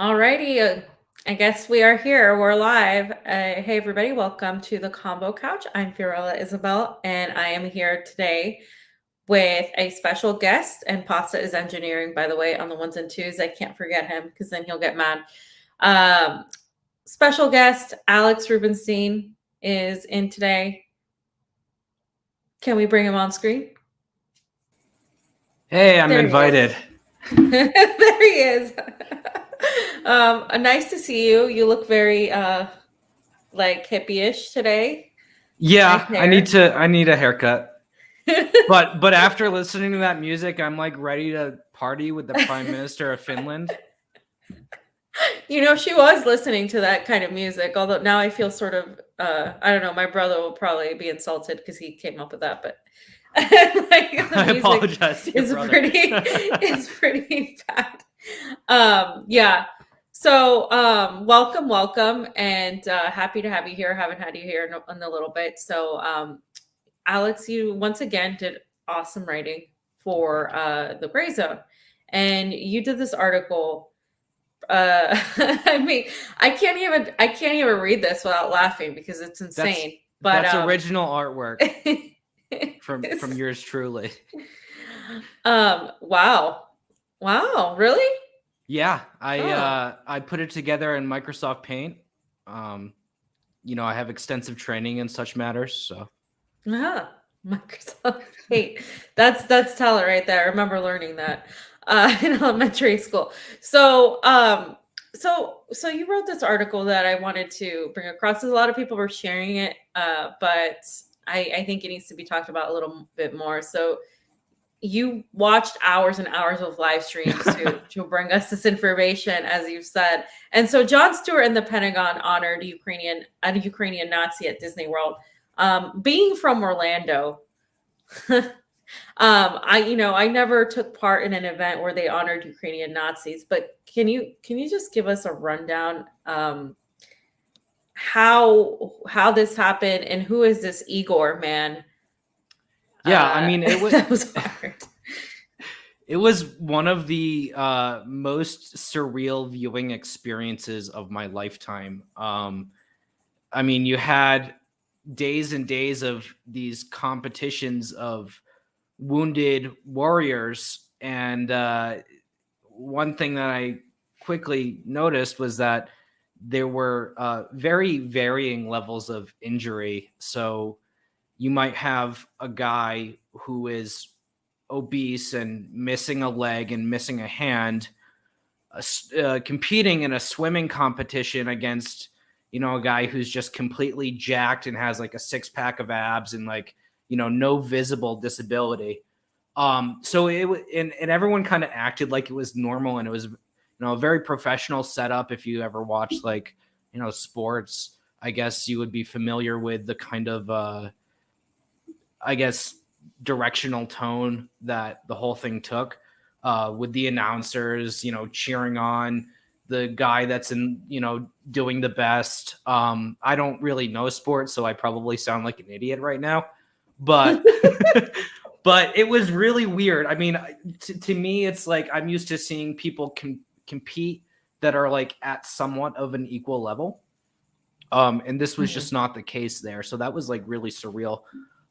Alrighty, I guess we are here. We're live. Hey, everybody, welcome to the Combo Couch. I'm Fiorella Isabel, and I am here today with a special guest. And Pasta is engineering, by the way, on the ones and twos. I can't forget him because then he'll get mad. Special guest Alex Rubenstein is in today. Can we bring him on screen? Hey, I'm invited. There he is. Nice to see you. You look very like hippie-ish today. Yeah, Nice I need a haircut. but after listening to that music, I'm like ready to party with the Prime Minister of Finland. You know, she was listening to that kind of music, although now I feel sort of I don't know, my brother will probably be insulted because he came up with that, but like, I apologize to your brother. It's pretty bad. Yeah. So welcome, and happy to have you here. Haven't had you here in a little bit. So Alex, you once again did awesome writing for the Gray Zone, and you did this article. I mean, I can't even read this without laughing because it's insane. That's original artwork from yours truly. Wow, really? Yeah, I put it together in Microsoft Paint. You know, I have extensive training in such matters, so. Microsoft Paint. That's talent right there. I remember learning that in elementary school. So you wrote this article that I wanted to bring across. A lot of people were sharing it, but I think it needs to be talked about a little bit more. So you watched hours and hours of live streams to bring us this information, as you've said. And so Jon Stewart and the Pentagon honored a Ukrainian Nazi at Disney World. Being from Orlando, I never took part in an event where they honored Ukrainian Nazis, but can you just give us a rundown how this happened and who is this Igor man? Yeah, I mean, it was that was hard. It was one of the most surreal viewing experiences of my lifetime. I mean, you had days and days of these competitions of wounded warriors, and one thing that I quickly noticed was that there were very varying levels of injury. So you might have a guy who is obese and missing a leg and missing a hand, competing in a swimming competition against, a guy who's just completely jacked and has like a 6-pack of abs and like, no visible disability. So and everyone kind of acted like it was normal, and it was, a very professional setup. If you ever watched like, sports, I guess you would be familiar with the kind of, directional tone that the whole thing took, with the announcers, cheering on the guy that's doing the best. I don't really know sports, so I probably sound like an idiot right now, but but it was really weird. I mean, to me, it's like I'm used to seeing people compete that are like at somewhat of an equal level. And this was just not the case there. So that was like really surreal.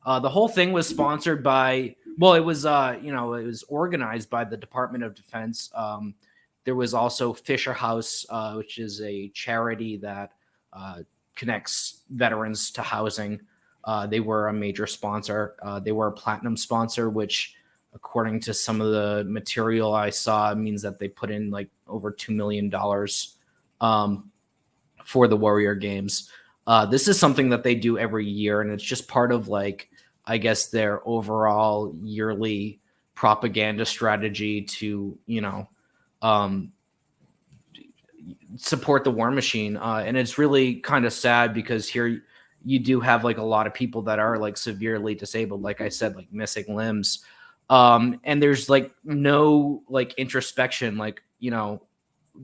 The whole thing was sponsored by, it was, it was organized by the Department of Defense. There was also Fisher House, which is a charity that connects veterans to housing. They were a major sponsor. They were a platinum sponsor, which, according to some of the material I saw, means that they put in like over $2 million for the Warrior Games. This is something that they do every year, and it's just part of like, I guess, their overall yearly propaganda strategy to, support the war machine. And it's really kind of sad because here you do have like a lot of people that are like severely disabled, like I said, like missing limbs. And there's like no like introspection, like,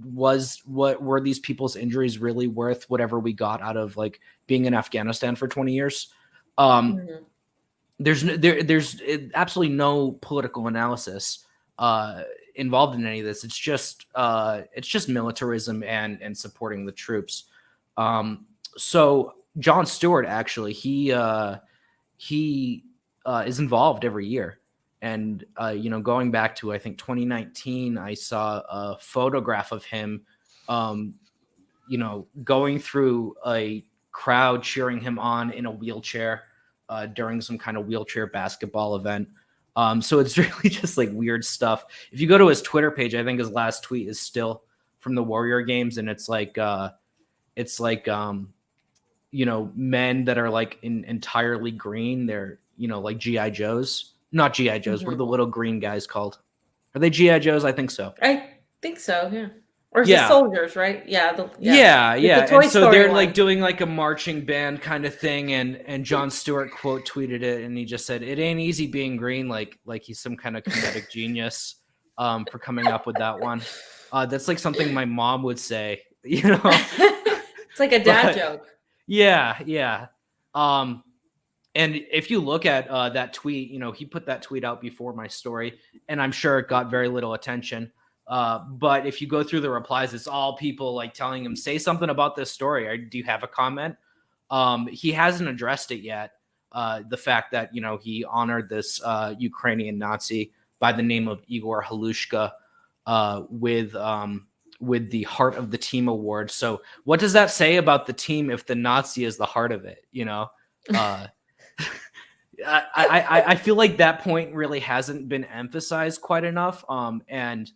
what were these people's injuries really worth whatever we got out of like being in Afghanistan for 20 years? There's absolutely no political analysis involved in any of this. It's just militarism and supporting the troops. So Jon Stewart, actually, he is involved every year. And, going back to, I think, 2019, I saw a photograph of him, going through a crowd cheering him on in a wheelchair during some kind of wheelchair basketball event. So it's really just like weird stuff. If you go to his Twitter page, I think his last tweet is still from the Warrior Games, and it's like men that are like entirely green. They're like GI Joes, not GI Joes. What are the little green guys called? Are they GI Joes? I think so. I think so. Yeah. Or is it Yeah. soldiers, right? Yeah. Yeah. The Toy And so Story they're one. like doing like a marching band kind of thing, and Jon Stewart quote tweeted it, and he just said, "It ain't easy being green," like he's some kind of comedic genius for coming up with that one. That's like something my mom would say, It's like a dad joke. Yeah. And if you look at that tweet, he put that tweet out before my story, and I'm sure it got very little attention. But if you go through the replies, it's all people like telling him, say something about this story. Or do you have a comment? He hasn't addressed it yet. The fact that, he honored this Ukrainian Nazi by the name of Igor Halushka with the Heart of the Team award. So what does that say about the team if the Nazi is the heart of it? I feel like that point really hasn't been emphasized quite enough. And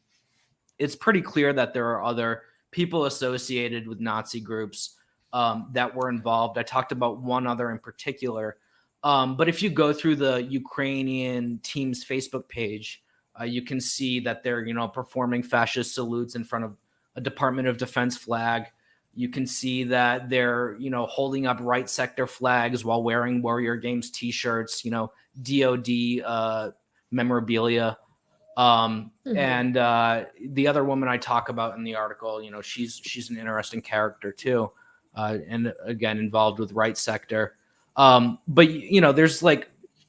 it's pretty clear that there are other people associated with Nazi groups that were involved. I talked about one other in particular. But if you go through the Ukrainian team's Facebook page, you can see that they're, performing fascist salutes in front of a Department of Defense flag. You can see that they're, holding up right sector flags while wearing Warrior Games T-shirts, DOD memorabilia. And the other woman I talk about in the article, she's an interesting character too, and again involved with right sector. But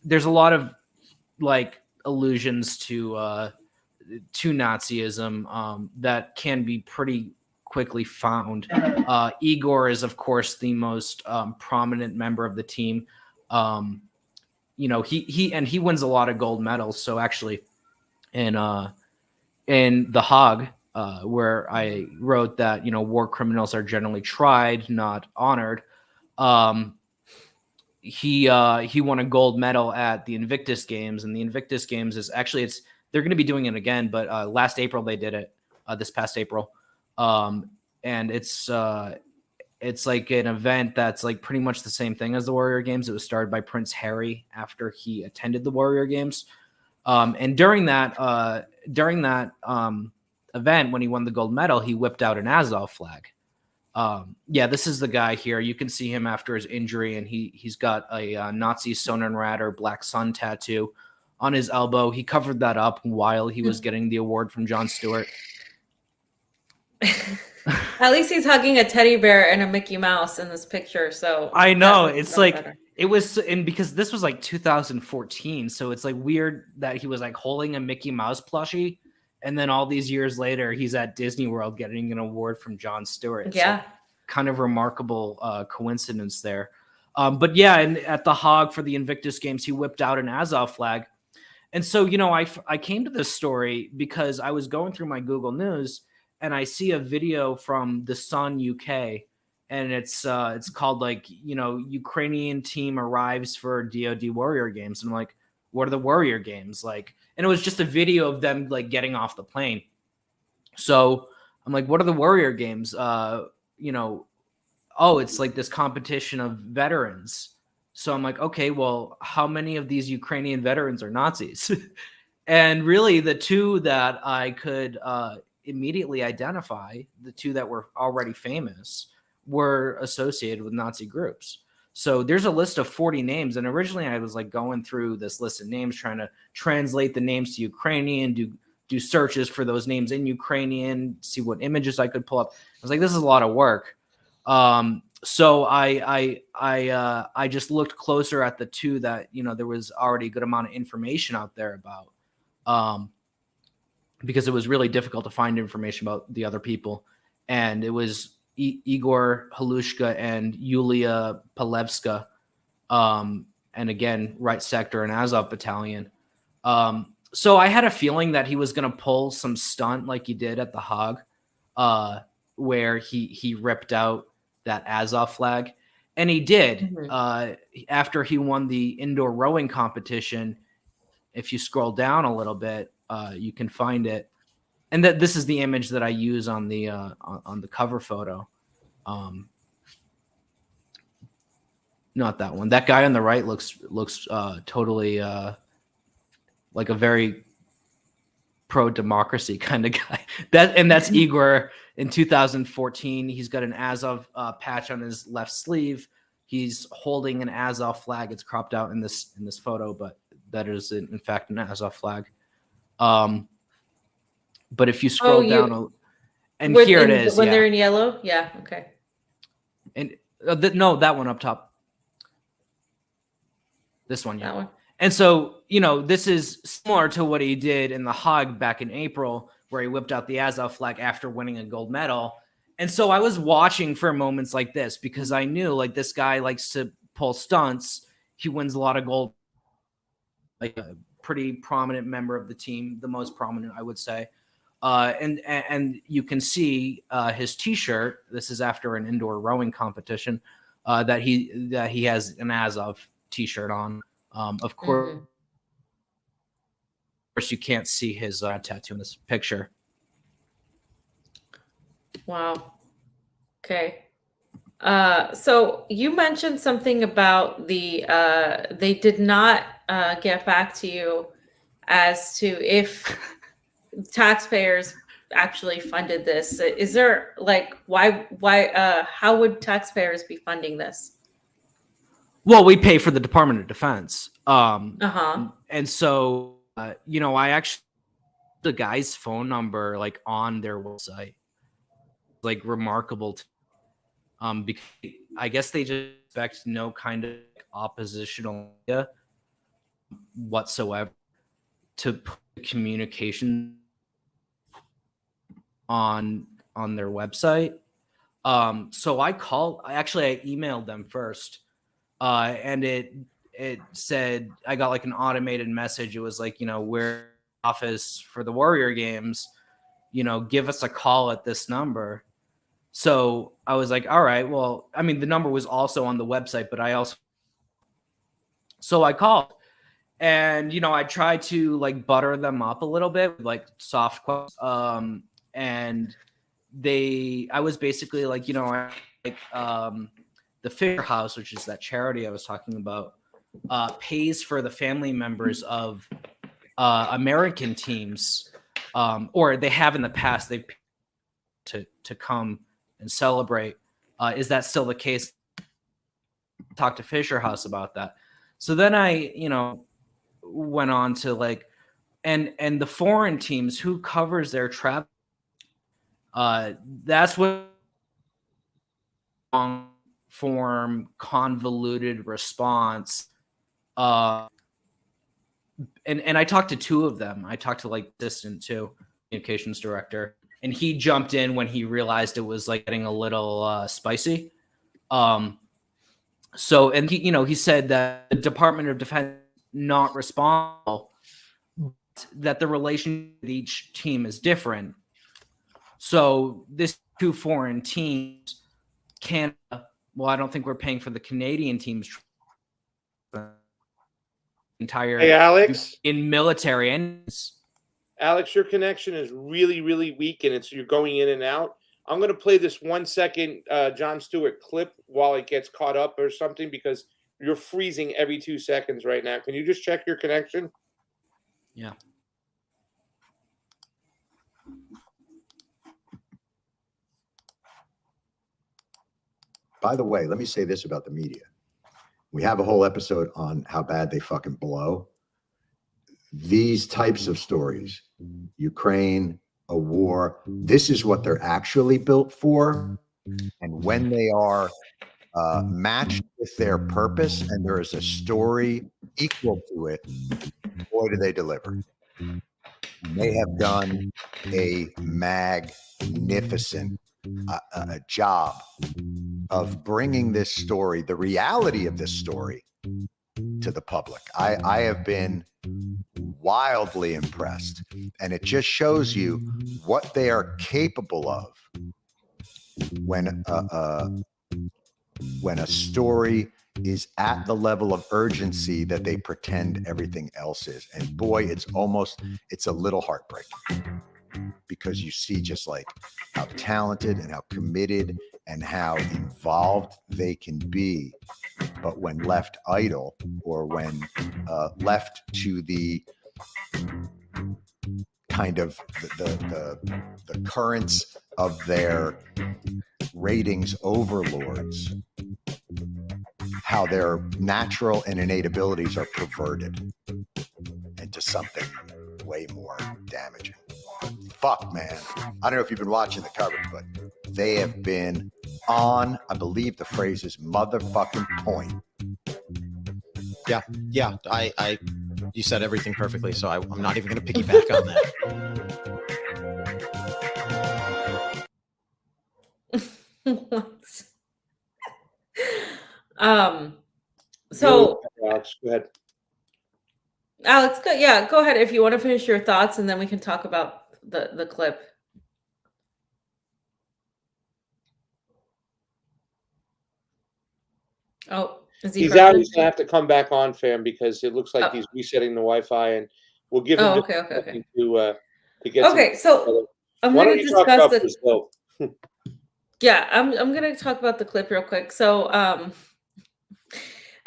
there's a lot of like allusions to Nazism that can be pretty quickly found. Igor is, of course, the most prominent member of the team. He wins a lot of gold medals. So actually, in The Hague, where I wrote that war criminals are generally tried, not honored. He won a gold medal at the Invictus Games, and the Invictus Games is actually they're going to be doing it again, but last April they did it. This past April, and it's like an event that's like pretty much the same thing as the Warrior Games. It was started by Prince Harry after he attended the Warrior Games. And during that event, when he won the gold medal, he whipped out an Azov flag. This is the guy here. You can see him after his injury, and he's got a Nazi Sonnenradar Black Sun tattoo on his elbow. He covered that up while he was getting the award from Jon Stewart. At least he's hugging a teddy bear and a Mickey Mouse in this picture. So I know it's like better. It was, and because this was like 2014, so it's like weird that he was like holding a Mickey Mouse plushie, and then all these years later, he's at Disney World getting an award from Jon Stewart. It's like kind of remarkable coincidence there. But yeah, and at the Hague for the Invictus Games, he whipped out an Azov flag. And so, I came to this story because I was going through my Google News and I see a video from The Sun UK, and it's called like, Ukrainian team arrives for DoD Warrior Games. And I'm like, what are the Warrior Games? Like, and it was just a video of them like getting off the plane. So I'm like, what are the Warrior Games? Oh, it's like this competition of veterans. So I'm like, okay, well, how many of these Ukrainian veterans are Nazis? And really the two that I could immediately identify, the two that were already famous, were associated with Nazi groups. So there's a list of 40 names. And originally I was like going through this list of names, trying to translate the names to Ukrainian, do searches for those names in Ukrainian, see what images I could pull up. I was like, this is a lot of work. So I just looked closer at the two that, there was already a good amount of information out there about. because it was really difficult to find information about the other people. And it was Igor Halushka and Yulia Palevska, and again, right sector and Azov battalion. So I had a feeling that he was going to pull some stunt like he did at the Hague, where he ripped out that Azov flag. And he did. After he won the indoor rowing competition, if you scroll down a little bit, you can find it. And that this is the image that I use on the cover photo. Not that one. That guy on the right looks totally like a very pro-democracy kind of guy. That's Igor in 2014. He's got an Azov patch on his left sleeve. He's holding an Azov flag. It's cropped out in this photo, but that is in fact an Azov flag. But if you scroll down, and here it is. When they're in yellow, yeah, okay. And no, that one up top. This one, yeah. That one. And so, this is similar to what he did in the Hague back in April, where he whipped out the Azov flag after winning a gold medal. And so I was watching for moments like this because I knew, like, this guy likes to pull stunts. He wins a lot of gold, like a pretty prominent member of the team, the most prominent, I would say. And you can see his T-shirt. This is after an indoor rowing competition that he has an Azov T-shirt on. Of course, you can't see his tattoo in this picture. Wow. Okay. So you mentioned something about they did not get back to you as to if taxpayers actually funded this. Is there why how would taxpayers be funding this? Well, we pay for the Department of Defense. And so, I actually the guy's phone number like on their website, like remarkable. Because I guess they just expect no kind of oppositional media whatsoever to put communication on their website. So I emailed them first, and it said, I got like an automated message. It was like, we're office for the Warrior Games, give us a call at this number. So I was like, all right, well, I mean, the number was also on the website, but so I called, and, I tried to like butter them up a little bit with like soft questions. And I was basically like, the Fisher House, which is that charity I was talking about, pays for the family members of American teams, or they have in the past, they've paid to come and celebrate. Is that still the case? Talk to Fisher House about that. So then I, went on to like, and the foreign teams, who covers their travel? That's what long form convoluted response. And I talked to two of them. I talked to like assistant too, communications director, and he jumped in when he realized it was like getting a little spicy. So, and he said that the Department of Defense not responsible, that the relationship with each team is different. So this two foreign teams, Canada, well, I don't think we're paying for the Canadian teams entire. Hey, Alex. In military ends. Alex, your connection is really, really weak, and you're going in and out. I'm going to play this 1 second Jon Stewart clip while it gets caught up or something, because you're freezing every 2 seconds right now. Can you just check your connection? Yeah. By the way, let me say this about the media. We have a whole episode on how bad they fucking blow. These types of stories, Ukraine, a war, this is what they're actually built for. And when they are matched with their purpose and there is a story equal to it, boy, do they deliver. They have done a magnificent job of bringing this story, the reality of this story, to the public. I have been wildly impressed, and it just shows you what they are capable of when a story is at the level of urgency that they pretend everything else is. And boy, it's a little heartbreaking, because you see just like how talented and how committed and how involved they can be. But when left idle, or when left to the kind of the currents of their ratings overlords, how their natural and innate abilities are perverted into something way more damaging. Fuck, man. I don't know if you've been watching the coverage, but they have been on, I believe the phrase is motherfucking point. Yeah. You said everything perfectly, so I'm not even going to piggyback on that. What? So Alex, go ahead. Alex, go ahead if you want to finish your thoughts, and then we can talk about the clip. Oh, is he He's out. frozen? He's gonna have to come back on, fam, because it looks like he's resetting the Wi-Fi, and we'll give him Oh, just okay. a second to get. Okay, so I'm Why going don't to you talk discuss about Brazil? Yeah, I'm going to talk about the clip real quick. So,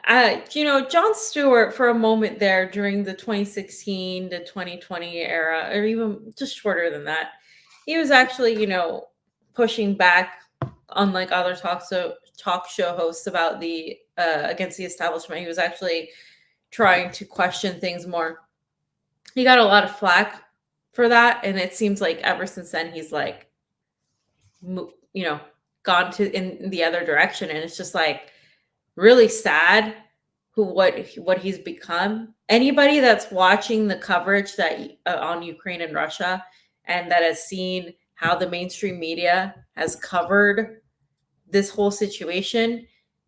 Jon Stewart, for a moment there during the 2016 to 2020 era, or even just shorter than that, he was actually, pushing back, unlike other talk show hosts, about the against the establishment. He was actually trying to question things more. He got a lot of flack for that, and it seems like ever since then he's like, gone in the other direction, and it's just like really sad what he's become. Anybody that's watching the coverage that on Ukraine and Russia, and that has seen how the mainstream media has covered this whole situation,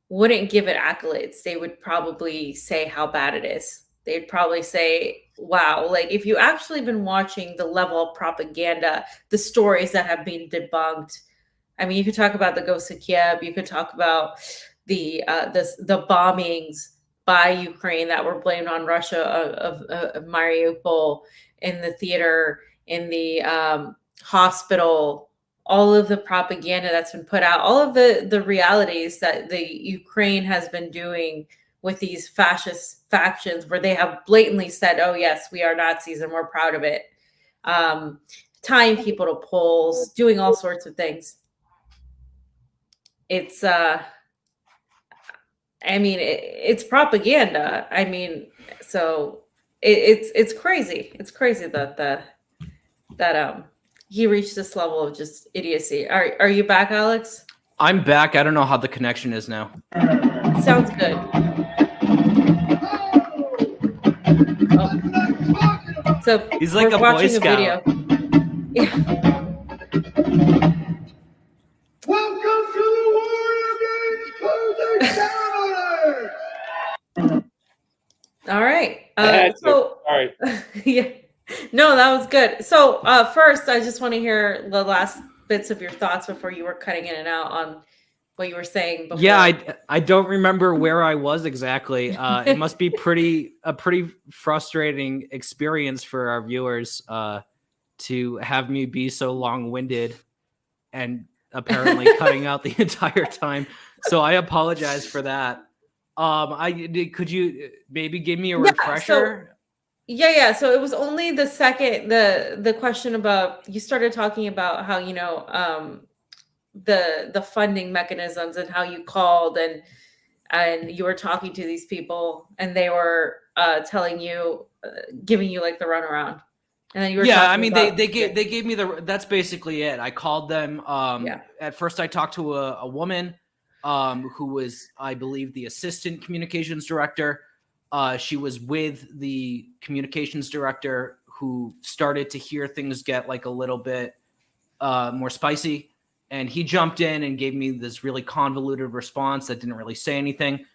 wouldn't give it accolades. They would probably say how bad it is. They'd probably say, wow, like if you actually been watching the level of propaganda, the stories that have been debunked. I mean, you could talk about the Ghost of Kiev. You could talk about the bombings by Ukraine that were blamed on Russia of Mariupol, in the theater, in the hospital, all of the propaganda that's been put out, all of the realities that the Ukraine has been doing with these fascist factions, where they have blatantly said, oh yes, we are Nazis and we're proud of it. Tying people to poles, doing all sorts of things. It's it's propaganda. I mean, so it's crazy. It's crazy that he reached this level of just idiocy. Are you back, Alex? I'm back. I don't know how the connection is now. Sounds good. Oh. So he's like a Boy Scout. Yeah. Welcome to the Warrior Games closing ceremony. All right. Sorry. Yeah. No, that was good. So first, I just want to hear the last bits of your thoughts before you were cutting in and out on what you were saying before. Yeah, I don't remember where I was exactly. It must be a pretty frustrating experience for our viewers to have me be so long-winded and apparently cutting out the entire time. So I apologize for that. Could you maybe give me a refresher? So it was only the second, the question about, you started talking about how, the funding mechanisms, and how you called and you were talking to these people, and they were telling you, giving you like the runaround. And then you were they gave me that's basically it. I called them. At first I talked to a woman who was, I believe, the assistant communications director. She was with the communications director, who started to hear things get like a little bit more spicy, and he jumped in and gave me this really convoluted response that didn't really say anything.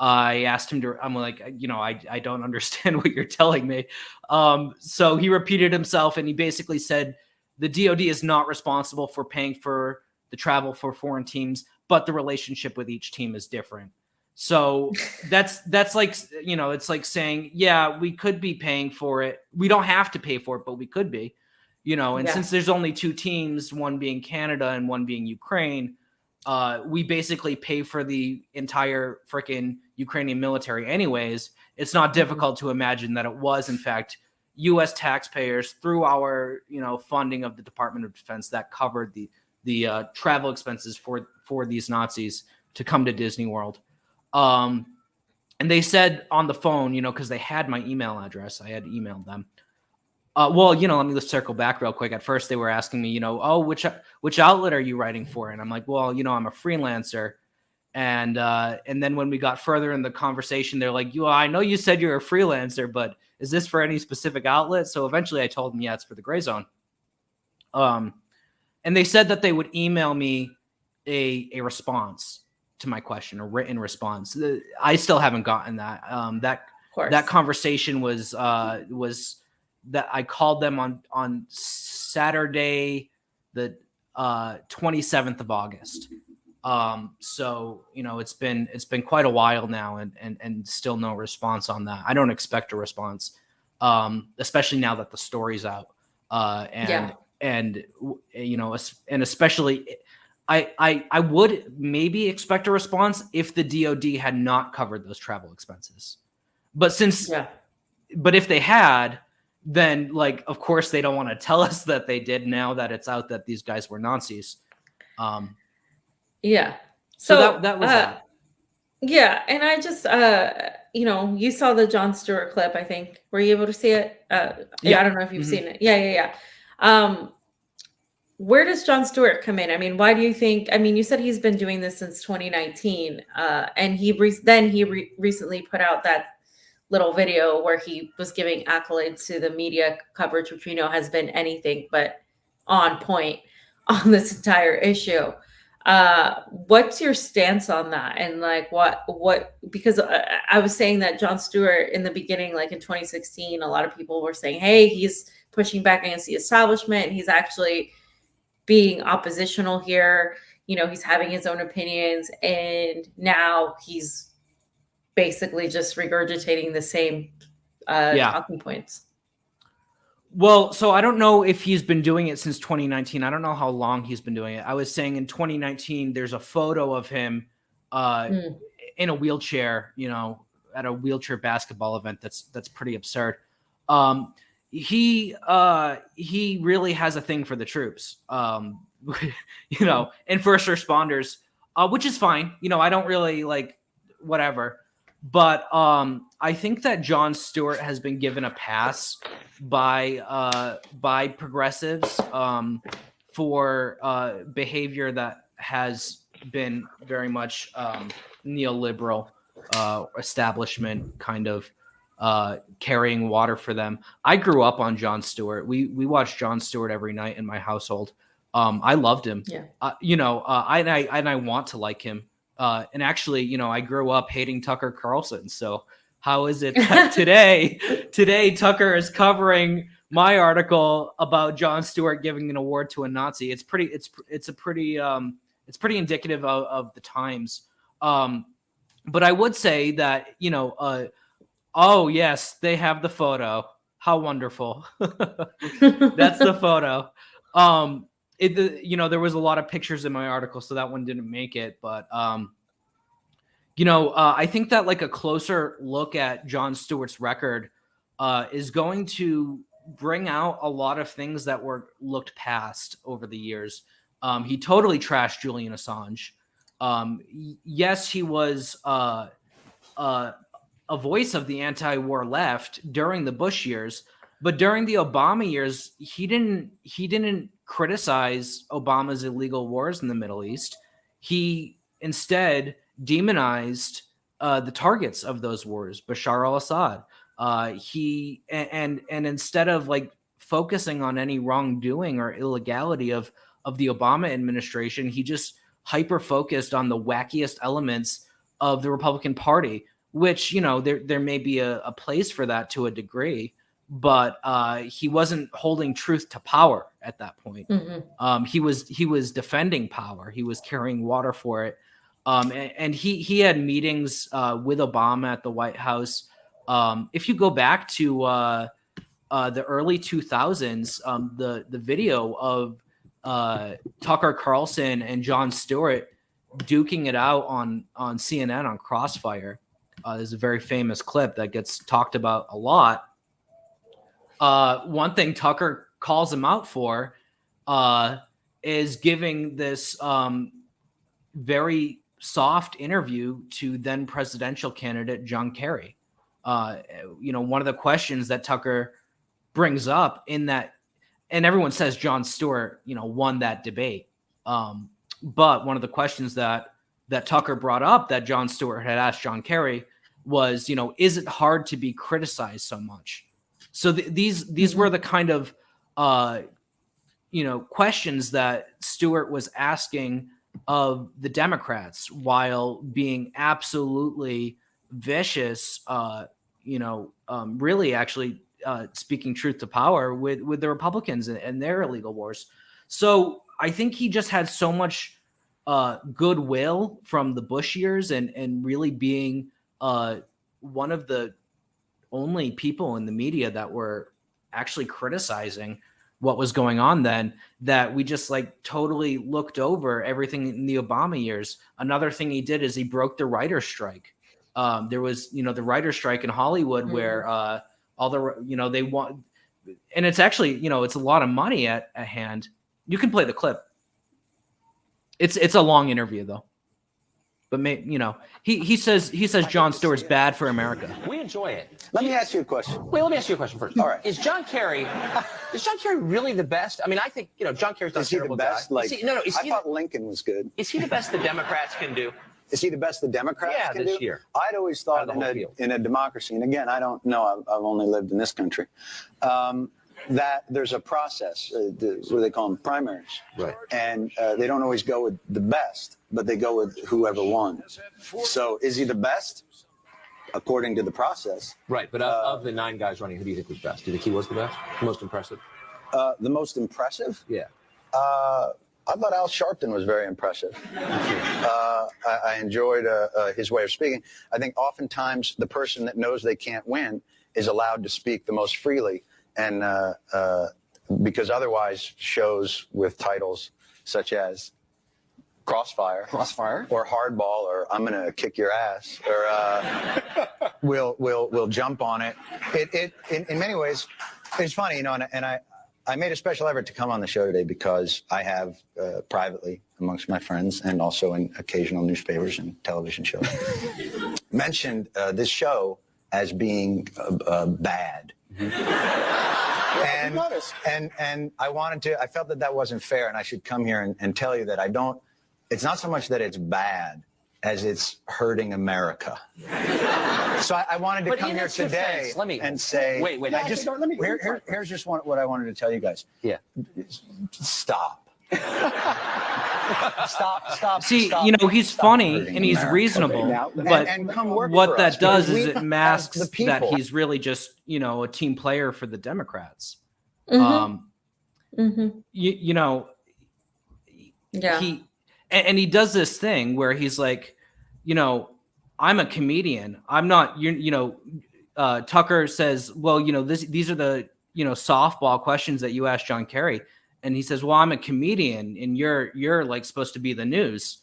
I asked him to, I'm like, I don't understand what you're telling me. So he repeated himself, and he basically said the DoD is not responsible for paying for the travel for foreign teams, but the relationship with each team is different. So that's like, it's like saying, yeah, we could be paying for it. We don't have to pay for it, but we could be, and since there's only two teams, one being Canada and one being Ukraine, we basically pay for the entire freaking Ukrainian military anyways. It's not difficult to imagine that it was, in fact, U.S. taxpayers through our, funding of the Department of Defense that covered the travel expenses for these Nazis to come to Disney World. And they said on the phone, because they had my email address, I had emailed them. Let me just circle back real quick. At first, they were asking me, which outlet are you writing for? And I'm like, well, I'm a freelancer. And then when we got further in the conversation, they're like, I know you said you're a freelancer, but is this for any specific outlet? So eventually I told them, yeah, it's for the Gray Zone. And they said that they would email me a response to my question, a written response. I still haven't gotten that. That conversation was that I called them on Saturday, the 27th of August. So it's been quite a while now, and still no response on that. I don't expect a response, especially now that the story's out. And especially I would maybe expect a response if the DoD had not covered those travel expenses. But but if they had, then of course they don't want to tell us that they did now that it's out that these guys were Nazis. Yeah. So that was that. Yeah. And I just, you saw the Jon Stewart clip, I think. Were you able to see it? I don't know if you've seen it. Yeah. Where does Jon Stewart come in? I mean, why do you think, you said he's been doing this since 2019, and he recently put out that little video where he was giving accolades to the media coverage, which we know has been anything but on point on this entire issue. What's your stance on that? And what, because I was saying that Jon Stewart in the beginning, in 2016, a lot of people were saying, hey, he's pushing back against the establishment. He's actually being oppositional here. He's having his own opinions, and now he's basically just regurgitating the same talking points. Well, so I don't know if he's been doing it since 2019. I don't know how long he's been doing it. I was saying in 2019, there's a photo of him in a wheelchair, at a wheelchair basketball event. That's pretty absurd. He really has a thing for the troops, and first responders, which is fine. I don't really whatever. But I think that Jon Stewart has been given a pass by progressives for behavior that has been very much neoliberal establishment kind of carrying water for them. I grew up on Jon Stewart. We watched Jon Stewart every night in my household. I loved him. Yeah. I want to like him. And actually, I grew up hating Tucker Carlson. So how is it that today Tucker is covering my article about Jon Stewart giving an award to a Nazi? It's pretty indicative of the times. But I would say that, oh yes, they have the photo. How wonderful. That's the photo. There was a lot of pictures in my article, so that one didn't make it. But, I think that a closer look at Jon Stewart's record is going to bring out a lot of things that were looked past over the years. He totally trashed Julian Assange. Yes, he was a voice of the anti-war left during the Bush years, but during the Obama years, he didn't criticize Obama's illegal wars in the Middle East. He instead demonized the targets of those wars, Bashar al-Assad, And instead of like focusing on any wrongdoing or illegality of the Obama administration, he just hyper focused on the wackiest elements of the Republican Party, which, you know, there may be a place for that to a degree, but he wasn't holding truth to power at that point. He was defending power. He was carrying water for it. And he had meetings with Obama at the White House. If you go back to the early 2000s, the video of Tucker Carlson and Jon Stewart duking it out on CNN on Crossfire. There's a very famous clip that gets talked about a lot. One thing Tucker calls him out for is giving this very soft interview to then presidential candidate John Kerry. You know, one of the questions that Tucker brings up in that, and everyone says Jon Stewart, you know, won that debate. But one of the questions that Tucker brought up that Jon Stewart had asked John Kerry was, you know, is it hard to be criticized so much? So these were the kind of, you know, questions that Stewart was asking of the Democrats while being absolutely vicious, you know, really actually speaking truth to power with the Republicans and their illegal wars. So I think he just had so much goodwill from the Bush years and really being one of the only people in the media that were actually criticizing what was going on then, that we just like totally looked over everything in the Obama years. Another thing he did is he broke the writer's strike. There was, you know, the writer's strike in Hollywood where all the, you know, they want, and it's actually, you know, it's a lot of money at hand. You can play the clip. It's a long interview though. But you know, he says Jon Stewart's bad for America. We enjoy it. Let me ask you a question. Wait, let me ask you a question first. All right. Is John Kerry really the best? I mean, I think, you know, John Kerry's not Is a he the terrible best? guy. Like, I thought Lincoln was good. Is he the best the Democrats can do? Is he the best the Democrats Yeah, can this do? year. I'd always thought in a democracy, and again, I don't know, I've only lived in this country, that there's a process, what do they call them, primaries. Right. And they don't always go with the best, but they go with whoever won. So is he the best? According to the process. Right, but of the 9 guys running, who do you think was best? Do you think he was the best? The most impressive? The most impressive? Yeah. I thought Al Sharpton was very impressive. I enjoyed his way of speaking. I think oftentimes the person that knows they can't win is allowed to speak the most freely, and because otherwise shows with titles such as Crossfire, or Hardball, or I'm gonna kick your ass, or we'll jump on it. In many ways, it's funny, you know, and I made a special effort to come on the show today because I have privately amongst my friends and also in occasional newspapers and television shows mentioned this show as being bad. And I felt that wasn't fair, and I should come here and tell you that it's not so much that it's bad as it's hurting America. So I wanted to come here today and say, wait. Here's just what I wanted to tell you guys. Yeah. Stop. Stop. See, stop, you know, he's funny and he's America. reasonable, but and come work what for that us, does because is we it have masks the that people. he's really just, you know, a team player for the Democrats. You know, Yeah. He does this thing where he's like, you know, I'm a comedian. I'm not, you know, Tucker says, well, you know, these are the, you know, softball questions that you asked John Kerry. And he says, well, I'm a comedian and you're like supposed to be the news.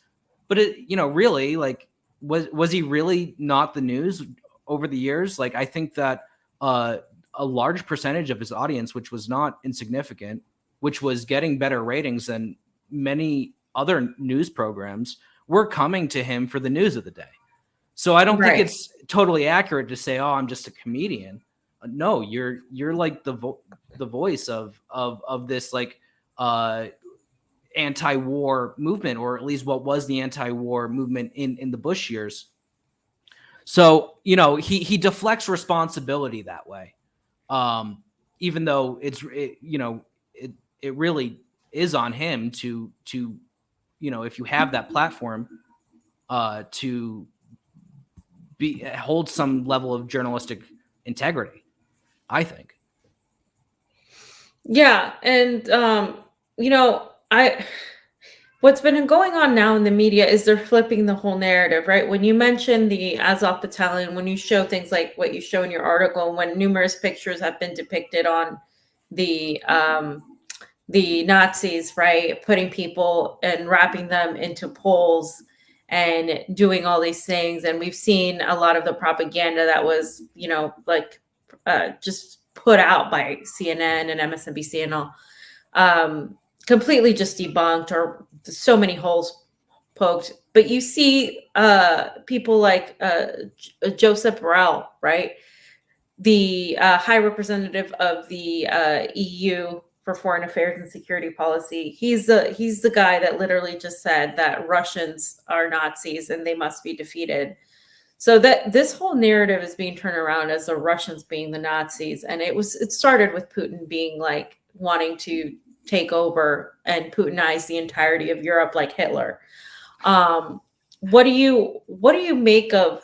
But it, you know, really, like, was he really not the news over the years? Like, I think that a large percentage of his audience, which was not insignificant, which was getting better ratings than many other news programs, were coming to him for the news of the day. So I don't think it's totally accurate to say, oh, I'm just a comedian. No, you're like the voice of this like anti-war movement, or at least what was the anti-war movement in the Bush years. So, he deflects responsibility that way. Even though it really is on him to if you have that platform, to hold some level of journalistic integrity, I think. Yeah, and what's been going on now in the media is they're flipping the whole narrative, right? When you mention the Azov battalion, when you show things like what you show in your article, when numerous pictures have been depicted on the Nazis, right, putting people and wrapping them into poles and doing all these things, and we've seen a lot of the propaganda that was, just put out by CNN and MSNBC and all, completely just debunked, or so many holes poked. But you see people like Joseph Borrell, right? The High Representative of the EU for Foreign Affairs and Security Policy. He's the guy that literally just said that Russians are Nazis and they must be defeated. So that this whole narrative is being turned around as the Russians being the Nazis, and it started with Putin being like wanting to take over and Putinize the entirety of Europe like Hitler. What do you make of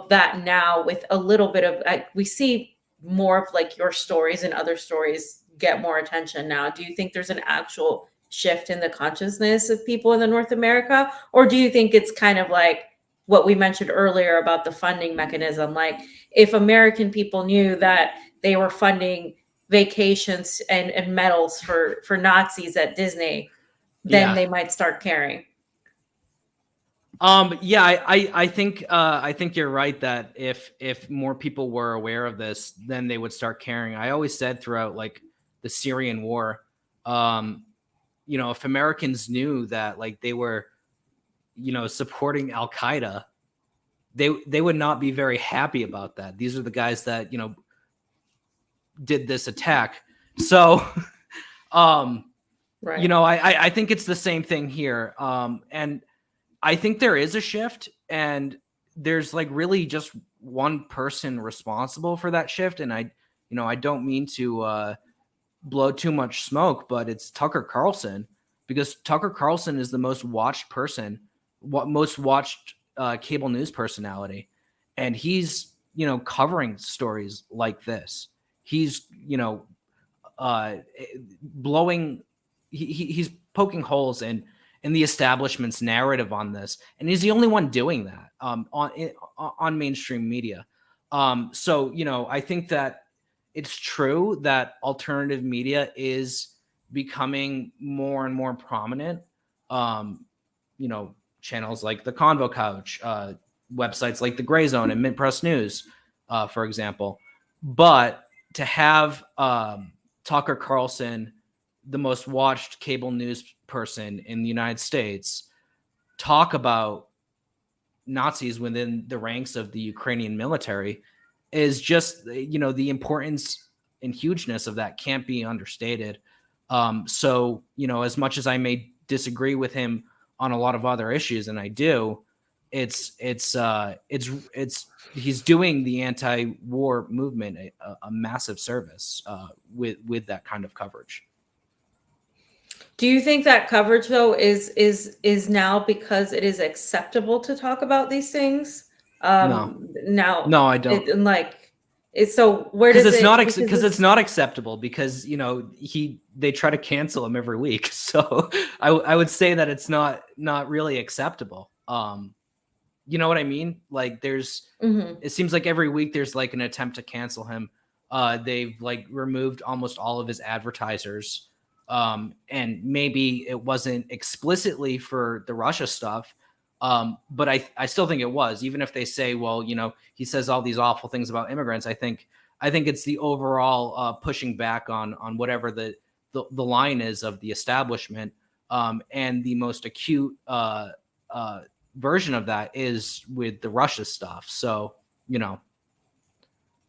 that now, with a little bit of we see more of like your stories and other stories get more attention now? Do you think there's an actual shift in the consciousness of people in the North America, or do you think it's kind of like what we mentioned earlier about the funding mechanism? Like, if American people knew that they were funding vacations and medals for Nazis at Disney, then they might start caring. I think you're right that if more people were aware of this, then they would start caring. I always said throughout like the Syrian war, if Americans knew that like they were, supporting Al Qaeda, they would not be very happy about that. These are the guys that did this attack. So, right. I think it's the same thing here. And I think there is a shift, and there's like really just one person responsible for that shift. And I don't mean to blow too much smoke, but it's Tucker Carlson, because Tucker Carlson is the most watched cable news personality. And he's, covering stories like this. He's, he's poking holes in the establishment's narrative on this, and he's the only one doing that on mainstream media. So I think that it's true that alternative media is becoming more and more prominent. Channels like the Convo Couch, websites like the Gray Zone and Mint Press News, for example. But to have Tucker Carlson, the most watched cable news person in the United States, talk about Nazis within the ranks of the Ukrainian military is just, the importance and hugeness of that can't be understated. So, as much as I may disagree with him on a lot of other issues, and I do, he's doing the anti-war movement a massive service with that kind of coverage. Do you think that coverage though is now because it is acceptable to talk about these things? No, I don't. So where does it's not because it's not acceptable, because they try to cancel him every week. So I would say that it's not really acceptable. You know what I mean? Like it seems like every week there's like an attempt to cancel him. They've like removed almost all of his advertisers. And maybe it wasn't explicitly for the Russia stuff. But I still think it was, even if they say, well, he says all these awful things about immigrants. I think it's the overall pushing back on whatever the line is of the establishment. And the most acute version of that is with the Russia stuff. So,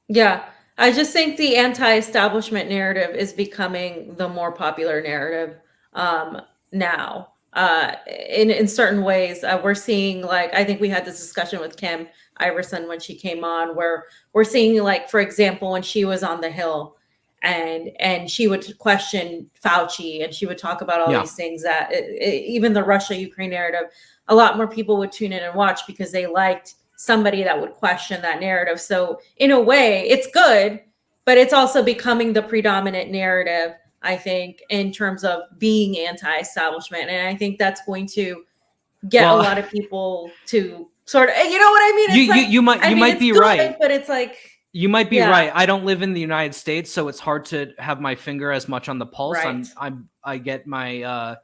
Yeah. I just think the anti-establishment narrative is becoming the more popular narrative now. In certain ways, we're seeing, like, I think we had this discussion with Kim Iverson when she came on, where we're seeing, like, for example, when she was on the Hill, and she would question Fauci, and she would talk about all these things that even the Russia-Ukraine narrative, a lot more people would tune in and watch because they liked somebody that would question that narrative. So in a way, it's good, but it's also becoming the predominant narrative, I think, in terms of being anti-establishment. And I think that's going to get a lot of people to sort of, you know what I mean? It's you might be good, right, but it's like, you might be right. I don't live in the United States, so it's hard to have my finger as much on the pulse. Right. I get my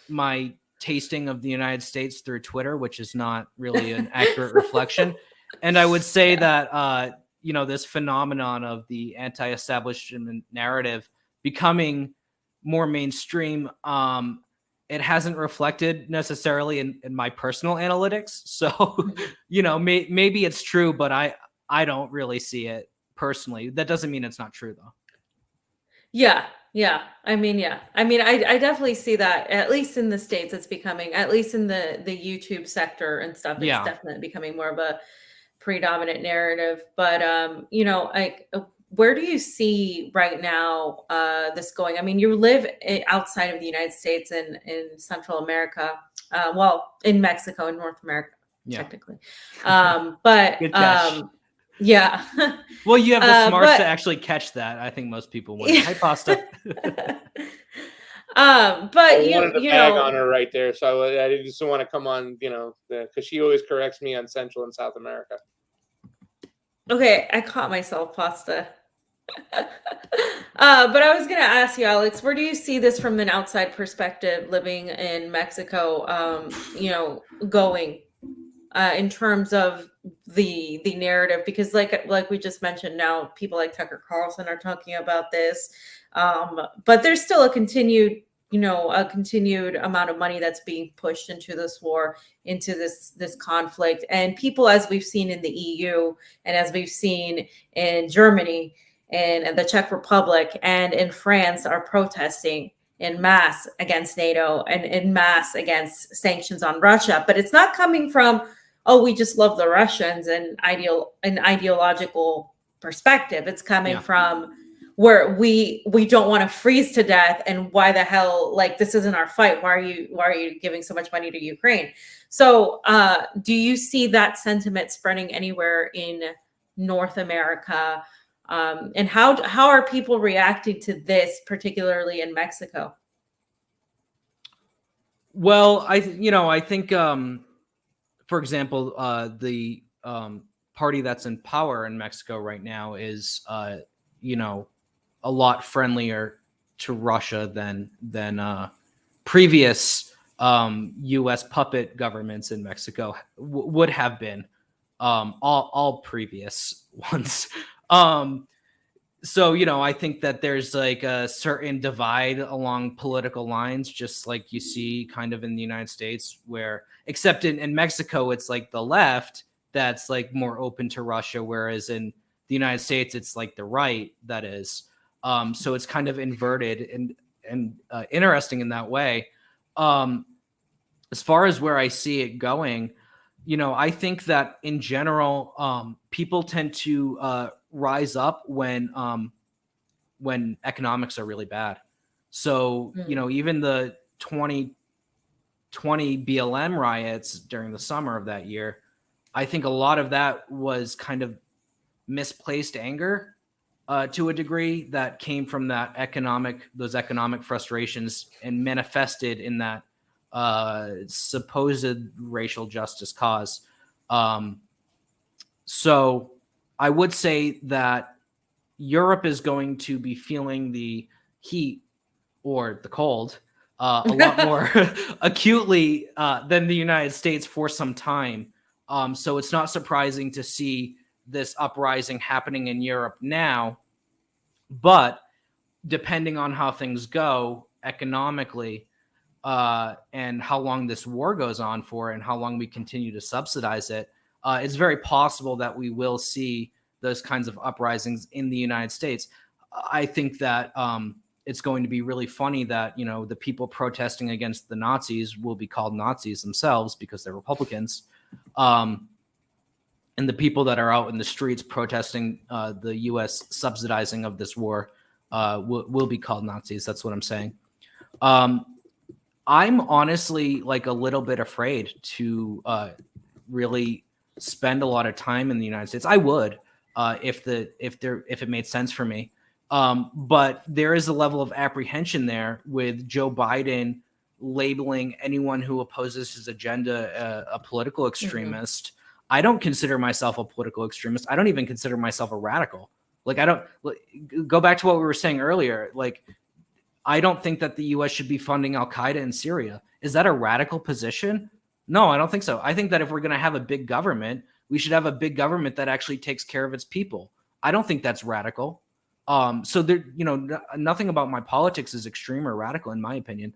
my tasting of the United States through Twitter, which is not really an accurate reflection. And I would say that this phenomenon of the anti-establishment narrative becoming more mainstream, it hasn't reflected necessarily in my personal analytics. So, maybe it's true, but I don't really see it personally. That doesn't mean it's not true, though. Yeah. I definitely see that, at least in the States, it's becoming, at least in the YouTube sector and stuff, it's definitely becoming more of a predominant narrative. But, where do you see right now this going? I mean, you live outside of the United States and in Central America, in Mexico, in North America, technically. But Good catch. yeah. Well, you have the smarts to actually catch that. I think most people would. Hi, Pasta. But I wanted to bag on her right there, so I just want to come on, because she always corrects me on Central and South America. Okay, I caught myself, Pasta. But I was going to ask you, Alex, where do you see this from an outside perspective, living in Mexico, going in terms of the narrative? Because like we just mentioned, now people like Tucker Carlson are talking about this, but there's still a continued amount of money that's being pushed into this war, into this conflict. And people, as we've seen in the EU and as we've seen in Germany and the Czech Republic and in France, are protesting in mass against NATO and in mass against sanctions on Russia. But it's not coming from, oh, we just love the Russians and an ideological perspective. It's coming from where we don't want to freeze to death, and why the hell, like, this isn't our fight. Why are you giving so much money to Ukraine? So do you see that sentiment spreading anywhere in North America? And how are people reacting to this, particularly in Mexico? Well, I think, for example, the party that's in power in Mexico right now is, a lot friendlier to Russia than previous U.S. puppet governments in Mexico would have been, all previous ones. So, I think that there's like a certain divide along political lines, just like you see kind of in the United States, where, except in Mexico, it's like the left that's like more open to Russia, whereas in the United States, it's like the right that is. So it's kind of inverted and interesting in that way. As far as where I see it going, I think that in general, people tend to rise up when economics are really bad. So, even the 2020 BLM riots during the summer of that year, I think a lot of that was kind of misplaced anger to a degree that came from those economic frustrations and manifested in that supposed racial justice cause. So I would say that Europe is going to be feeling the heat or the cold a lot more acutely than the United States for some time. So it's not surprising to see this uprising happening in Europe now, but depending on how things go economically, and how long this war goes on for and how long we continue to subsidize it, it's very possible that we will see those kinds of uprisings in the United States. I think that it's going to be really funny that, the people protesting against the Nazis will be called Nazis themselves because they're Republicans. and the people that are out in the streets protesting the U.S. subsidizing of this war will be called Nazis. That's what I'm saying. I'm honestly like a little bit afraid to really spend a lot of time in the United States. I would if it made sense for me. But there is a level of apprehension there with Joe Biden labeling anyone who opposes his agenda a political extremist. I don't consider myself a political extremist. I don't even consider myself a radical. Like, I don't go back to what we were saying earlier. Like, I don't think that the U.S. should be funding Al-Qaeda in Syria. Is that a radical position? No, I don't think so. I think that if we're going to have a big government, we should have a big government that actually takes care of its people. I don't think that's radical. So there, nothing about my politics is extreme or radical, in my opinion.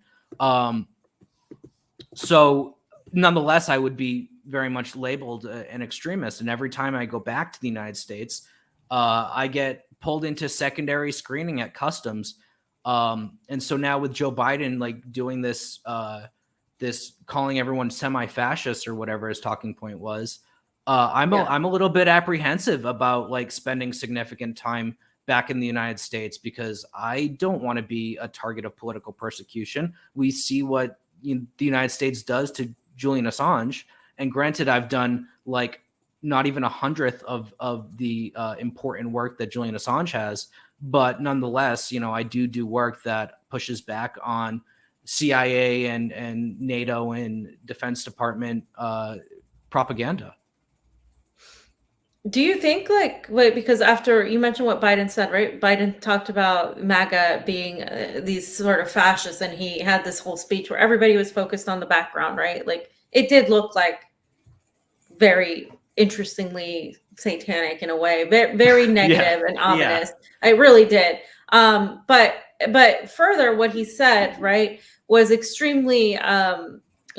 So nonetheless, I would be very much labeled an extremist. And every time I go back to the United States, I get pulled into secondary screening at customs. And so now with Joe Biden, like doing this calling everyone semi-fascist or whatever his talking point was, I'm a little bit apprehensive about like spending significant time back in the United States because I don't want to be a target of political persecution. We see what the United States does to Julian Assange. And granted, I've done like not even 1/100th of the important work that Julian Assange has. But nonetheless, I do work that pushes back on CIA and NATO and Defense Department propaganda. Do you think because after you mentioned what Biden said, right? Biden talked about MAGA being these sort of fascists, and he had this whole speech where everybody was focused on the background, right? Like it did look like very interestingly satanic in a way, very negative and ominous. It really did. But further, what he said, right, was extremely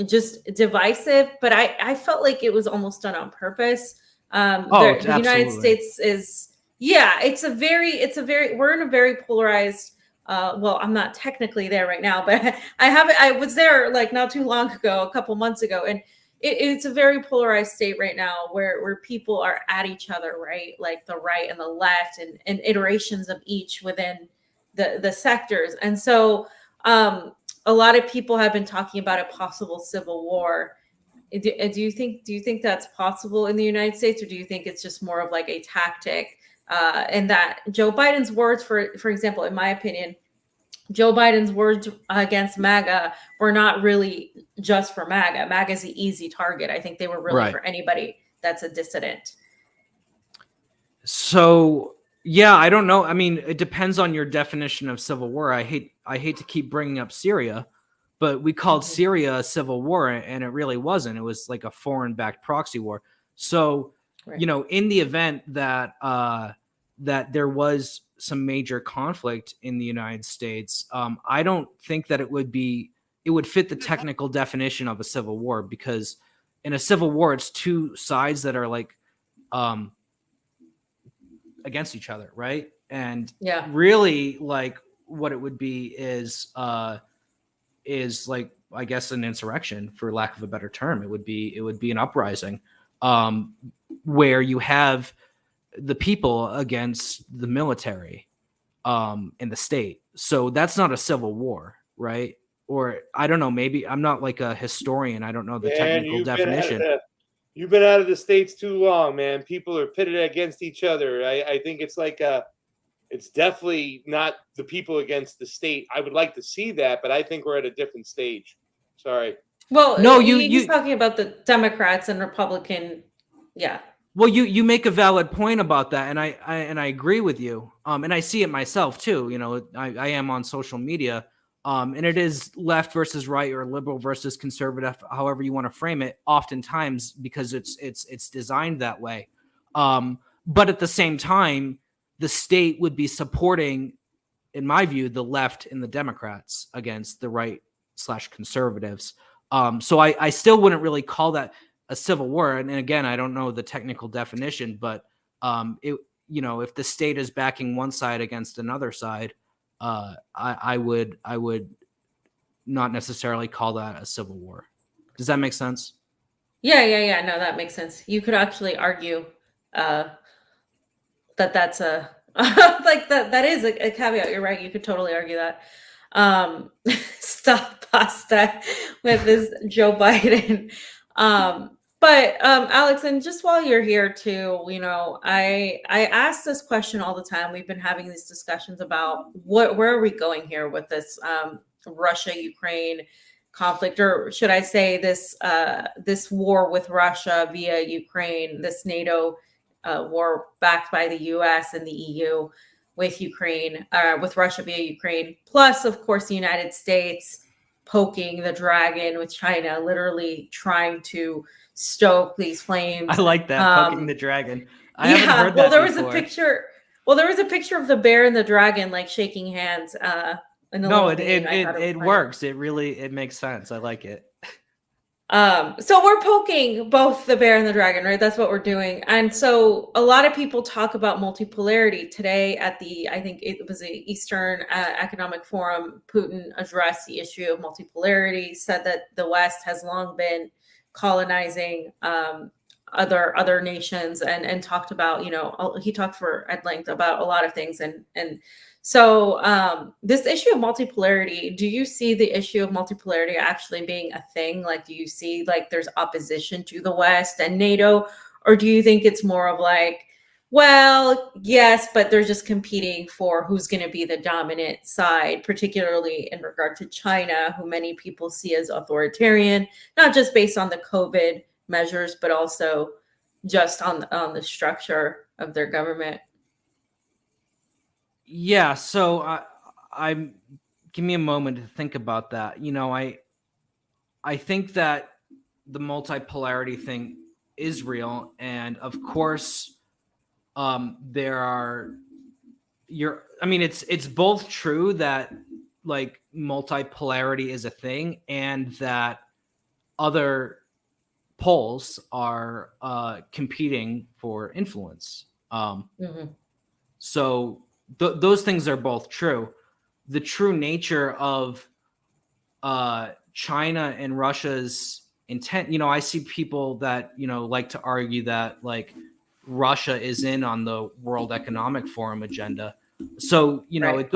just divisive. But I felt like it was almost done on purpose. The United States is, we're in a very polarized, well, I'm not technically there right now, but I was there like not too long ago, a couple months ago. And it's a very polarized state right now where people are at each other, right? Like the right and the left and iterations of each within the sectors. And so a lot of people have been talking about a possible civil war. Do you think that's possible in the United States, or do you think it's just more of like a tactic? And that Joe Biden's words, for example, in my opinion, Joe Biden's words against MAGA were not really just for MAGA. MAGA is the easy target. I think they were really for anybody that's a dissident. So yeah, I don't know. I mean, it depends on your definition of civil war. I hate to keep bringing up Syria, but we called Syria a civil war, and it really wasn't. It was like a foreign-backed proxy war. So, in the event that that there was some major conflict in the United States, I don't think that it would fit the technical definition of a civil war, because in a civil war, it's two sides that are like against each other, right? And really, like what it would be is like, I guess, an insurrection, for lack of a better term. It would be an uprising where you have the people against the military and the state. So that's not a civil war, right? Or I don't know, maybe I'm not like a historian. I don't know the technical definition. You've been out of the States too long, man. People are pitted against each other. I think it's like it's definitely not the people against the state. I would like to see that, but I think we're at a different stage. Sorry. Well, no, he's talking about the Democrats and Republican. Yeah. Well, you make a valid point about that, and I agree with you. And I see it myself too. I am on social media, and it is left versus right, or liberal versus conservative, however you want to frame it. Oftentimes, because it's designed that way. But at the same time, the state would be supporting, in my view, the left and the Democrats against the right/conservatives. So I still wouldn't really call that a civil war. And again, I don't know the technical definition, but if the state is backing one side against another side, I would not necessarily call that a civil war. Does that make sense? Yeah. No, that makes sense. You could actually argue uh, that that's a like that is a caveat. You're right. You could totally argue that. Stop pasta with this Joe Biden. But Alex, and just while you're here too, I ask this question all the time. We've been having these discussions about where are we going here with this Russia Ukraine conflict, or should I say this war with Russia via Ukraine, this NATO war backed by the U.S. and the EU with Ukraine, with Russia via Ukraine, plus of course the United States poking the dragon with China, literally trying to stoke these flames. I like that, poking the dragon. I haven't heard well, that there before. was a picture. Well, there was a picture of the bear and the dragon like shaking hands. In the No, little meme. I thought it was funny. works. It makes sense. I like it. So we're poking both the bear and the dragon, right? That's what we're doing. And so a lot of people talk about multipolarity today at I think it was the Eastern Economic Forum. Putin addressed the issue of multipolarity, said that the West has long been colonizing other nations, and talked about, he talked at length about a lot of things. And so this issue of multipolarity, do you see the issue of multipolarity actually being a thing? Like, do you see like there's opposition to the West and NATO, or do you think it's more of like, well, yes, but they're just competing for who's going to be the dominant side, particularly in regard to China, who many people see as authoritarian, not just based on the COVID measures, but also just on the structure of their government? Yeah, so I'm give me a moment to think about that. I think that the multipolarity thing is real, and of course, there are it's both true that like multipolarity is a thing, and that other poles are competing for influence. So those things are both true. The true nature of China and Russia's intent, I see people that like to argue that like Russia is in on the World Economic Forum agenda. So Right.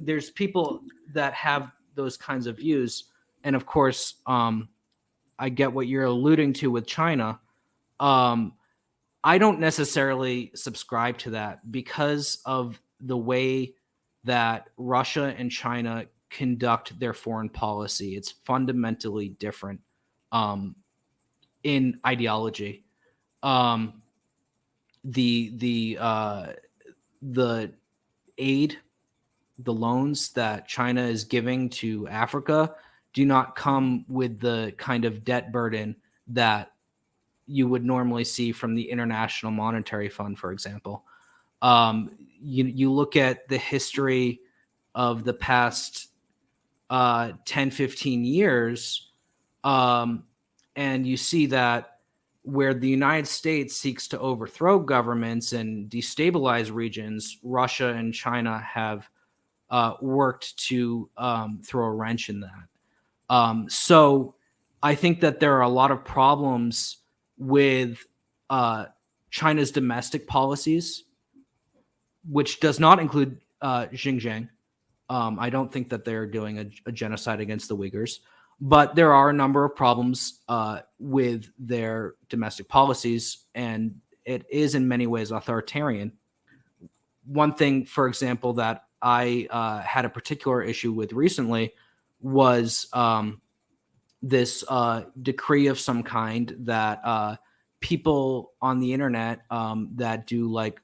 there's people that have those kinds of views, and of course, I get what you're alluding to with China. I don't necessarily subscribe to that because of the way that Russia and China conduct their foreign policy. It's fundamentally different in ideology. The aid, the loans that China is giving to Africa do not come with the kind of debt burden that you would normally see from the International Monetary Fund, for example. You look at the history of the past 10, 15 years, and you see that where the United States seeks to overthrow governments and destabilize regions, Russia and China have worked to throw a wrench in that. So I think that there are a lot of problems with China's domestic policies, which does not include Xinjiang. I don't think that they're doing a genocide against the Uyghurs, but there are a number of problems with their domestic policies, and it is in many ways authoritarian. One thing, for example, that I had a particular issue with recently was this decree of some kind that people on the internet that do like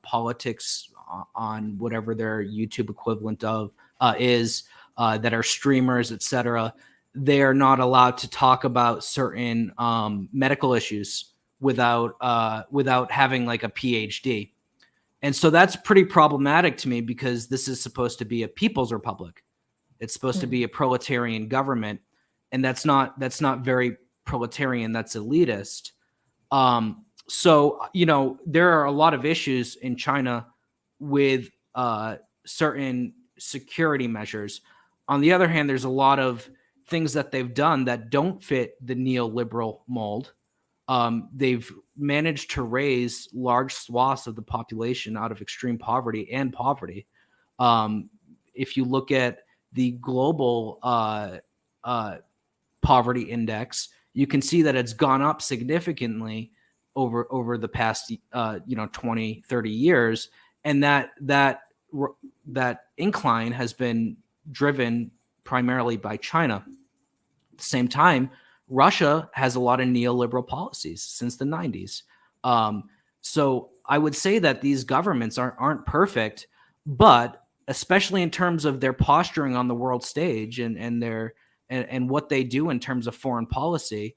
politics on whatever their YouTube equivalent of is, that are streamers, etc., they are not allowed to talk about certain medical issues without having like a PhD. And so that's pretty problematic to me, because this is supposed to be a people's republic. It's supposed to be a proletarian government, and that's not very proletarian. That's elitist. So there are a lot of issues in China with certain security measures. On the other hand, there's a lot of things that they've done that don't fit the neoliberal mold. they've managed to raise large swaths of the population out of extreme poverty and poverty. If you look at the global poverty index, you can see that it's gone up significantly over the past 20, 30 years, and that incline has been driven primarily by China. At the same time, Russia has a lot of neoliberal policies since the 90s. So I would say that these governments aren't perfect, but especially in terms of their posturing on the world stage and what they do in terms of foreign policy,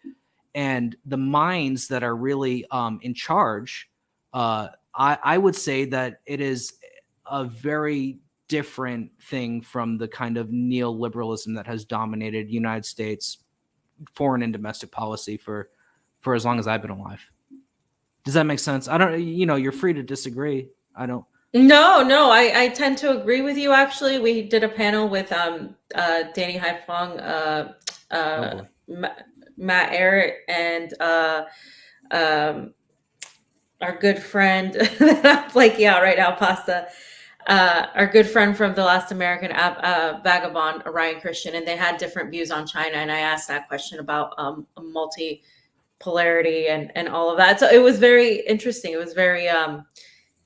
and the minds that are really in charge, I would say that it is a very different thing from the kind of neoliberalism that has dominated United States foreign and domestic policy for as long as I've been alive. Does that make sense? I don't, you're free to disagree. I don't. No, I tend to agree with you. Actually, we did a panel with Danny Haifong, Matt Eric, and our good friend that I'm blanking out right now, Pasta. Our good friend from The Last American Vagabond, Ryan Christian, and they had different views on China. And I asked that question about multipolarity and all of that. So it was very interesting. It was very,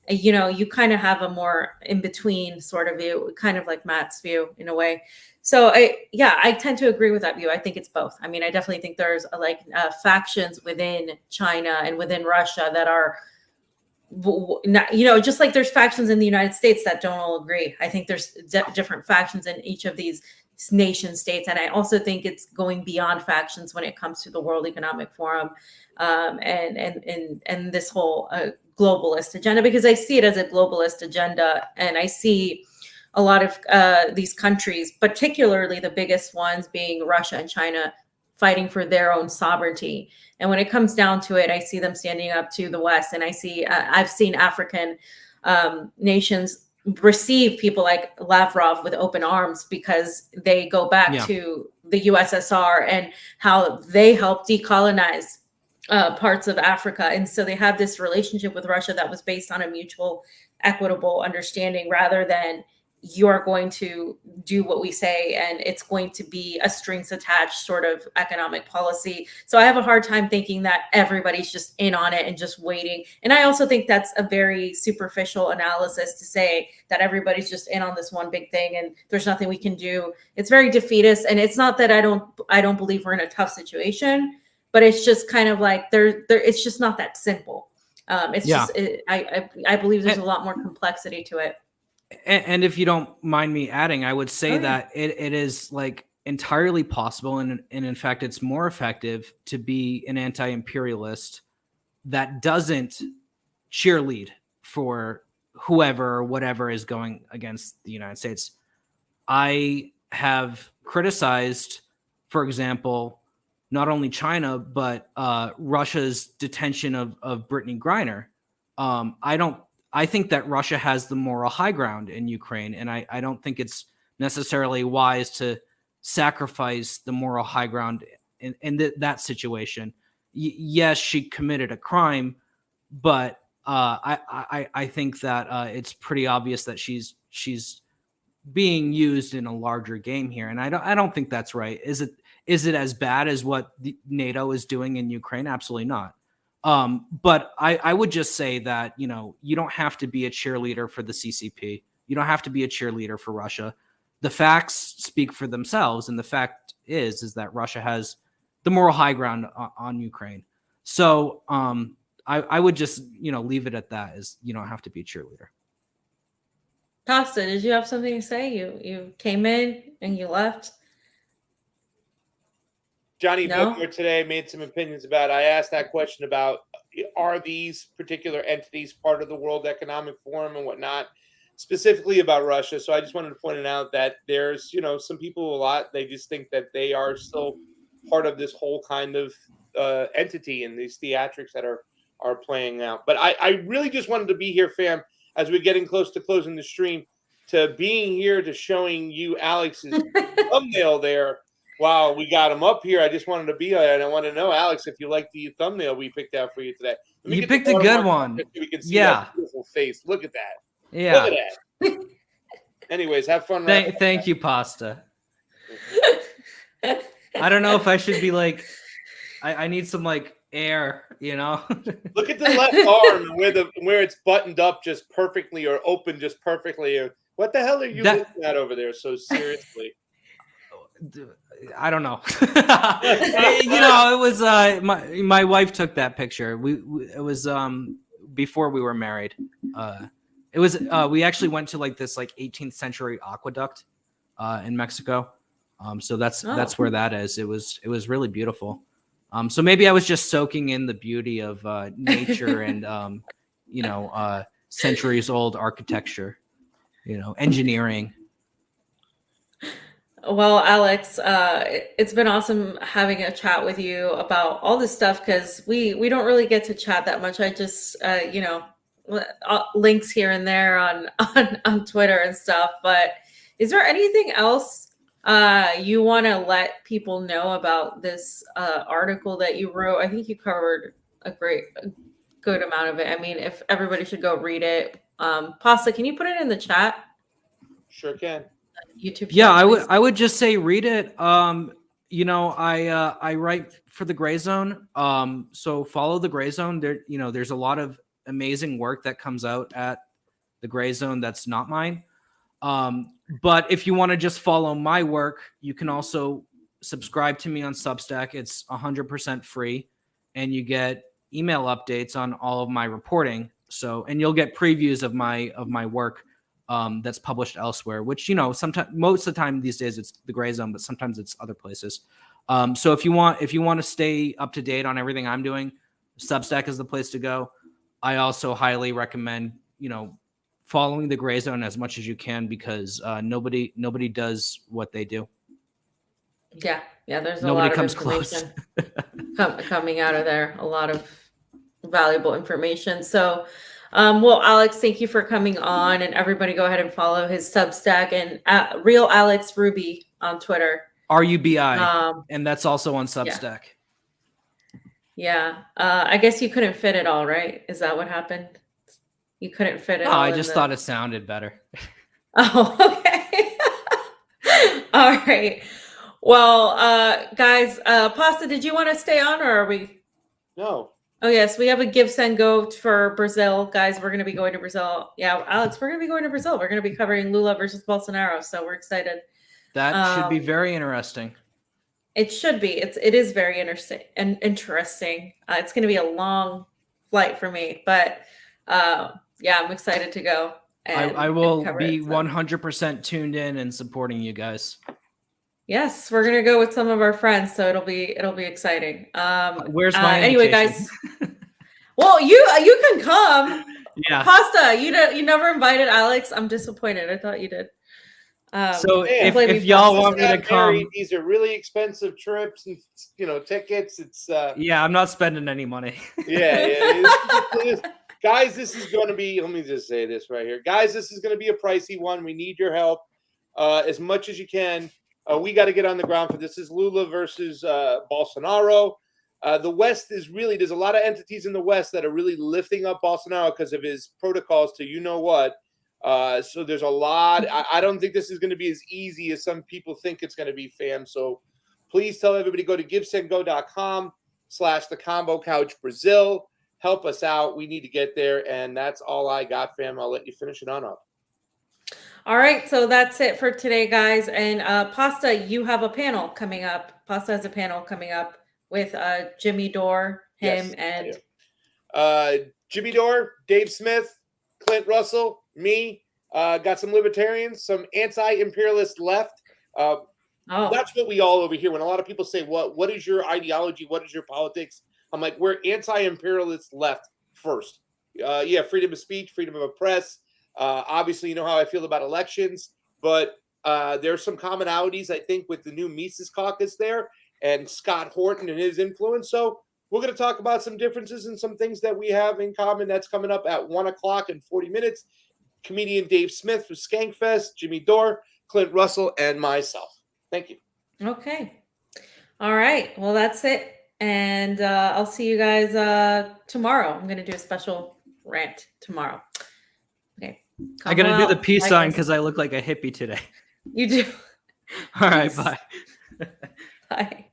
you kind of have a more in between sort of view, kind of like Matt's view in a way. So I tend to agree with that view. I think it's both. I mean, I definitely think there's factions within China and within Russia that are, just like there's factions in the United States that don't all agree. I think there's different factions in each of these nation states. And I also think it's going beyond factions when it comes to the World Economic Forum and this whole globalist agenda, because I see it as a globalist agenda. And I see a lot of these countries, particularly the biggest ones being Russia and China, fighting for their own sovereignty. And when it comes down to it, I see them standing up to the West. And I've seen African nations receive people like Lavrov with open arms because they go back to the USSR and how they helped decolonize parts of Africa. And so they have this relationship with Russia that was based on a mutual, equitable understanding rather than you're going to do what we say and it's going to be a strings attached sort of economic policy. So I have a hard time thinking that everybody's just in on it and just waiting. And I also think that's a very superficial analysis to say that everybody's just in on this one big thing and there's nothing we can do. It's very defeatist. And it's not that I don't believe we're in a tough situation, but it's just kind of like it's just not that simple. I believe there's a lot more complexity to it. And if you don't mind me adding, I would say that it is like entirely possible. And in fact, it's more effective to be an anti-imperialist that doesn't cheerlead for whoever or whatever is going against the United States. I have criticized, for example, not only China, but Russia's detention of Brittany Griner. I think that Russia has the moral high ground in Ukraine, and I don't think it's necessarily wise to sacrifice the moral high ground in that situation. Yes, she committed a crime, but I think that it's pretty obvious that she's being used in a larger game here, and I don't think that's right. Is it as bad as what NATO is doing in Ukraine? Absolutely not. But I would just say that, you don't have to be a cheerleader for the CCP. You don't have to be a cheerleader for Russia. The facts speak for themselves. And the fact is that Russia has the moral high ground on Ukraine. So I would just, leave it at that, is you don't have to be a cheerleader. Costa, did you have something to say? You came in and you left. Johnny Booker today made some opinions about it. I asked that question about, are these particular entities part of the World Economic Forum and whatnot, specifically about Russia. So I just wanted to point it out that there's, some people they just think that they are still part of this whole kind of entity and these theatrics that are playing out. But I really just wanted to be here, fam, as we're getting close to closing the stream, to being here, to showing you Alex's thumbnail there. Wow, we got him up here. I just wanted to be there, and I want to know, Alex, if you like the thumbnail we picked out for you today. Let me You get the picked a good watermark one. so we can see Yeah. that beautiful face. Look at that. Yeah. Look at that. Anyways, have fun. Thank you, Pasta. I don't know if I should be like, I need some like air, you know? Look at the left arm where it's buttoned up just perfectly or open just perfectly. What the hell are you looking at over there so seriously? I don't know. You know, it was my wife took that picture. It was before we were married. It was we actually went to like this like 18th century aqueduct in Mexico. So that's where that is. It was really beautiful. So maybe I was just soaking in the beauty of nature and you know, centuries old architecture, you know, engineering. Well, Alex, it's been awesome having a chat with you about all this stuff because we don't really get to chat that much. I just you know, links here and there on Twitter and stuff. But is there anything else you want to let people know about this article that you wrote? I think you covered a good amount of it. I mean, if everybody should go read it. Pasta, can you put it in the chat? Sure can. YouTube. Yeah, chat, I would just say read it. You know, I write for the Gray Zone. So follow the Gray Zone. There, you know, there's a lot of amazing work that comes out at the Gray Zone that's not mine. But if you want to just follow my work, you can also subscribe to me on Substack. It's 100% free, and you get email updates on all of my reporting. So, and you'll get previews of my work that's published elsewhere, which, you know, sometimes, most of the time these days it's the Gray Zone, but sometimes it's other places. So if you want to stay up to date on everything I'm doing, Substack is the place to go. I also highly recommend, you know, following the Gray Zone as much as you can because nobody does what they do. Yeah, there's a Nobody lot of comes close. information coming out of there. A lot of valuable information. So, well, Alex, thank you for coming on, and everybody go ahead and follow his Substack and Real Alex Ruby on Twitter. RUBI, and that's also on Substack. Yeah. I guess you couldn't fit it all, right? Is that what happened? You couldn't fit it all. I just thought it sounded better. Oh, okay. All right. Well, guys, Pasta, did you want to stay on or are we? No. Oh, yes. We have a give, send, go for Brazil. Guys, we're going to be going to Brazil. Yeah, Alex, we're going to be going to Brazil. We're going to be covering Lula versus Bolsonaro. So we're excited. That should be very interesting. It should be. It is very interesting. It's going to be a long flight for me, but yeah, I'm excited to go. I will be 100% tuned in and supporting you guys. Yes, we're gonna go with some of our friends, so it'll be exciting. Where's my anyway, guys? Well, you can come. Yeah. Pasta, you never invited Alex. I'm disappointed. I thought you did. So if y'all want me to come, these are really expensive trips and, you know, tickets. It's yeah, I'm not spending any money. Yeah. Guys, this is going to be, let me just say this right here. Guys, this is going to be a pricey one. We need your help as much as you can. We got to get on the ground for this. This is Lula versus Bolsonaro. The West is really, there's a lot of entities in the West that are really lifting up Bolsonaro because of his protocols to you know what. So there's a lot. I don't think this is going to be as easy as some people think it's going to be, fam. So please tell everybody, go to givesendgo.com/thecombocouchbrazil. Help us out. We need to get there. And that's all I got, fam. I'll let you finish it on up. All right. So that's it for today, guys. And Pasta, you have a panel coming up. Pasta has a panel coming up with Jimmy Dore, and Jimmy Dore, Dave Smith, Clint Russell, me. Got some libertarians, some anti-imperialist left. That's what we all over here. When a lot of people say, what is your ideology? What is your politics? I'm like, we're anti-imperialist left first. Yeah, freedom of speech, freedom of the press. Obviously, you know how I feel about elections, but there's some commonalities, I think, with the new Mises Caucus there and Scott Horton and his influence. So we're going to talk about some differences and some things that we have in common. That's coming up at 1 o'clock in 40 minutes. Comedian Dave Smith for Skankfest, Jimmy Dore, Clint Russell, and myself. Thank you. Okay. All right. Well, that's it. And I'll see you guys tomorrow. I'm going to do a special rant tomorrow. Okay. I got to do the Kamala, peace like sign us. because I look like a hippie today. You do. All right, Peace. bye. Bye.